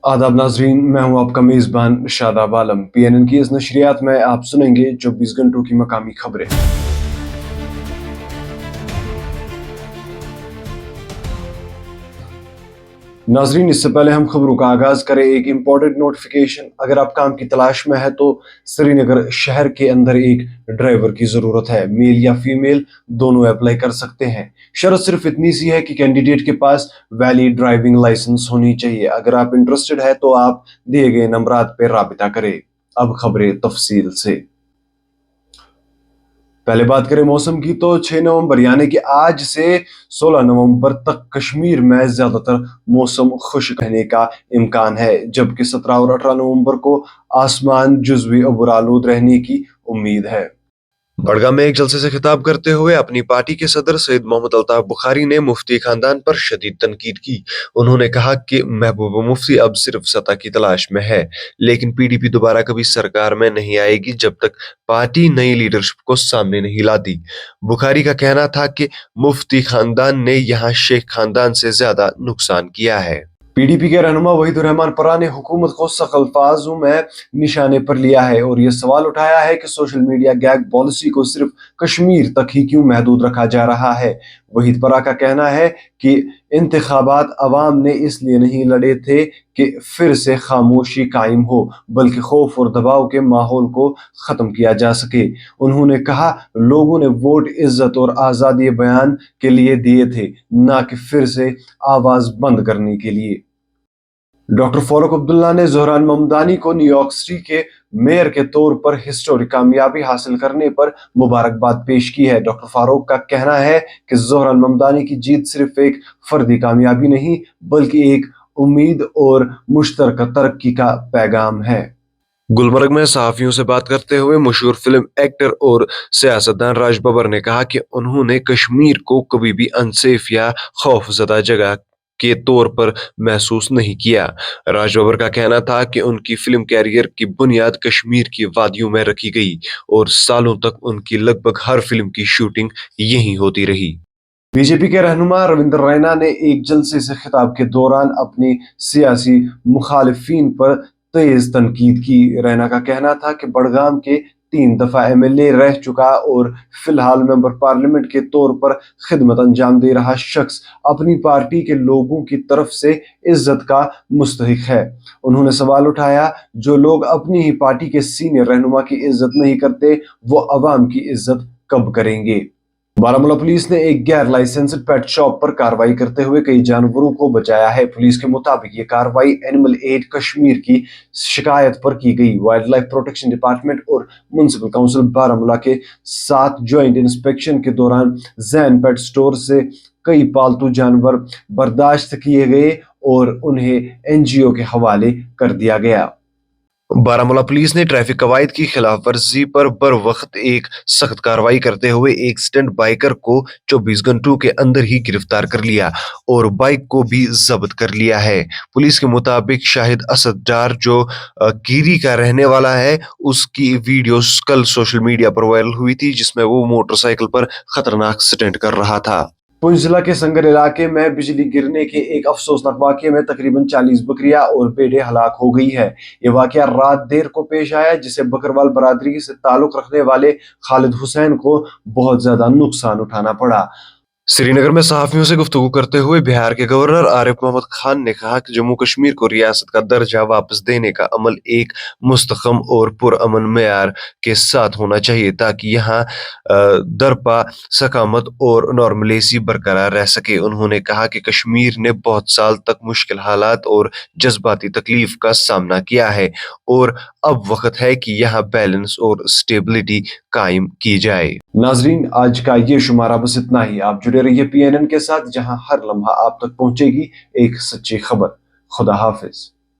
आदाब नाजरीन, मैं हूं आपका मेज़बान शादाब आलम। PNN की इस नशरियात में आप सुनेंगे 24 घंटों की मकामी खबरें। नाजरीन, इससे पहले हम खबरों का आगाज करें एक इम्पोर्टेंट नोटिफिकेशन। अगर आप काम की तलाश में है तो श्रीनगर शहर के अंदर एक ड्राइवर की जरूरत है। मेल या फीमेल दोनों अप्लाई कर सकते हैं। शर्त सिर्फ इतनी सी है कि कैंडिडेट के पास वैलिड ड्राइविंग लाइसेंस होनी चाहिए। अगर आप इंटरेस्टेड है तो आप दिए गए नंबरात पर राबिता करें। अब खबरें तफसील से। पहले बात करें मौसम की तो 6 नवंबर यानी कि आज से 16 नवंबर तक कश्मीर में ज्यादातर मौसम खुश्क रहने का इम्कान है, जबकि 17 और 18 नवंबर को आसमान जुज़वी अबूर आलूद रहने की उम्मीद है। बड़गाम में एक जलसे से खिताब करते हुए अपनी पार्टी के सदर सैयद मोहम्मद अल्ताफ बुखारी ने मुफ्ती खानदान पर शदीद तनकीद की। उन्होंने कहा कि महबूबा मुफ्ती अब सिर्फ सत्ता की तलाश में है, लेकिन PDP दोबारा कभी सरकार में नहीं आएगी जब तक पार्टी नई लीडरशिप को सामने नहीं लाती। बुखारी का कहना था कि मुफ्ती खानदान ने यहाँ शेख खानदान से ज्यादा नुकसान किया है। PDP के रहनुमा वहीदुर रहमान परा ने हुकूमत को सख्त अल्फाजों में निशाने पर लिया है और ये सवाल उठाया है कि सोशल मीडिया गैग पॉलिसी को सिर्फ कश्मीर तक ही क्यों महदूद रखा जा रहा है। वहीद परा का कहना है कि इंतखाबात अवाम ने इसलिए नहीं लड़े थे कि फिर से खामोशी कायम हो, बल्कि खौफ और दबाव के माहौल को खत्म किया जा सके। उन्होंने कहा, लोगों ने वोट इज्जत और आज़ादी बयान के लिए दिए थे, ना कि फिर से आवाज बंद करने के लिए। डॉक्टर फारूक अब्दुल्ला ने ज़ोहरान ममदानी को न्यूयॉर्क सिटी के मेयर के तौर पर हिस्टोरिक कामयाबी हासिल करने पर मुबारकबाद पेश की है। डॉक्टर फारूक का कहना है कि ज़ोहरान ममदानी की जीत सिर्फ एक फर्दी कामयाबी नहीं, बल्कि एक उम्मीद और मुश्तरका तरक्की का पैगाम है। गुलमर्ग में सहाफियों से बात करते हुए मशहूर फिल्म एक्टर और सियासतदान राज बब्बर ने कहा कि उन्होंने कश्मीर को कभी भी अनसेफ या खौफजदा जगह के तौर पर महसूस नहीं किया। राज बब्बर का कहना था कि उनकी फिल्म कैरियर की बुनियाद कश्मीर की वादियों में रखी गई और सालों तक उनकी लगभग हर फिल्म की शूटिंग यहीं होती रही। बीजेपी के रहनुमा रविंद्र रैना ने एक जलसे से खिताब के दौरान अपनी सियासी मुखालिफिन पर तेज तनकीद की। रैना का कहना था कि बड़गाम के 3 दफा MLA रह चुका और फिलहाल मेंबर पार्लियामेंट के तौर पर खिदमत अंजाम दे रहा शख्स अपनी पार्टी के लोगों की तरफ से इज्जत का मुस्तहिक है। उन्होंने सवाल उठाया, जो लोग अपनी ही पार्टी के सीनियर रहनुमा की इज्जत नहीं करते, वो अवाम की इज्जत कब करेंगे। बारामूला पुलिस ने एक गैर लाइसेंस्ड पेट शॉप पर कार्रवाई करते हुए कई जानवरों को बचाया है। पुलिस के मुताबिक ये कार्रवाई एनिमल एड कश्मीर की शिकायत पर की गई। वाइल्ड लाइफ प्रोटेक्शन डिपार्टमेंट और म्युनिसिपल काउंसिल बारामूला के साथ ज्वाइंट इंस्पेक्शन के दौरान जैन पेट स्टोर से कई पालतू जानवर बर्दाश्त किए गए और उन्हें NGO के हवाले कर दिया गया। बारामूला पुलिस ने ट्रैफिक कवायद की खिलाफ वर्जी पर बर वक्त एक सख्त कार्रवाई करते हुए एक स्टंट बाइकर को 24 घंटों के अंदर ही गिरफ्तार कर लिया और बाइक को भी जब्त कर लिया है। पुलिस के मुताबिक शाहिद असद डार, जो कीरी का रहने वाला है, उसकी वीडियो कल सोशल मीडिया पर वायरल हुई थी, जिसमें वो मोटरसाइकिल पर खतरनाक स्टंट कर रहा था। पुंछ जिला के संगर इलाके में बिजली गिरने के एक अफसोसनाक वाकये में तकरीबन 40 बकरियां और भेड़ें हलाक हो गई है। ये वाकया रात देर को पेश आया, जिसे बकरवाल बरादरी से ताल्लुक रखने वाले खालिद हुसैन को बहुत ज्यादा नुकसान उठाना पड़ा। श्रीनगर में सहाफियों से गुफ्तगू करते हुए बिहार के गवर्नर आरिफ मोहम्मद खान ने कहा कि जम्मू कश्मीर को रियासत का दर्जा वापस देने का अमल एक मुस्तहकम और पुरअमन मेयार के साथ होना चाहिए, ताकि यहाँ दरपा सकामत और नॉर्मलेसी बरकरार रह सके। उन्होंने कहा कि कश्मीर ने बहुत साल तक मुश्किल हालात और जज्बाती तकलीफ का सामना किया है और अब वक्त है कि यहाँ बैलेंस और स्टेबिलिटी कायम की जाए। नाजरीन, आज का ये शुमारा बस इतना ही। आप जुड़े रहिए PNN के साथ, जहां हर लम्हा आप तक पहुंचेगी एक सच्ची खबर। खुदा हाफिज।